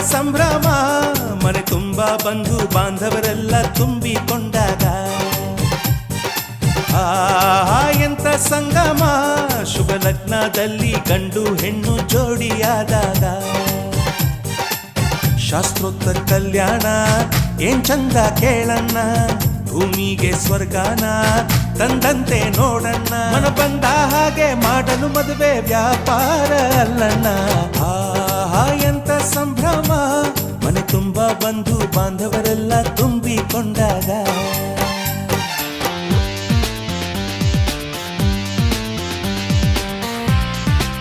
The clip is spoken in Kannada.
ಸಂಭ್ರಮ ಮನೆ ತುಂಬ ಬಂಧು ಬಾಂಧವರೆಲ್ಲ ತುಂಬಿಕೊಂಡಾಗ ಎಂತ ಸಂಗಮ ಶುಭ ಲಗ್ನದಲ್ಲಿ ಗಂಡು ಹೆಣ್ಣು ಜೋಡಿಯಾದಾಗ ಶಾಸ್ತ್ರೋಕ್ತ ಕಲ್ಯಾಣ ಏನ್ ಚಂದ ಕೇಳಣ್ಣ ಭೂಮಿಗೆ ಸ್ವರ್ಗಾನ ತಂದಂತೆ ನೋಡಣ್ಣ ಮನ ಬಂದ ಹಾಗೆ ಮಾಡಲು ಮದುವೆ ವ್ಯಾಪಾರ ಅಲ್ಲಣ್ಣ ಎಂತ ಸಂಭ್ರಮ ಮನೆ ತುಂಬ ಬಂಧು ಬಾಂಧವರೆಲ್ಲ ತುಂಬಿಕೊಂಡಾಗ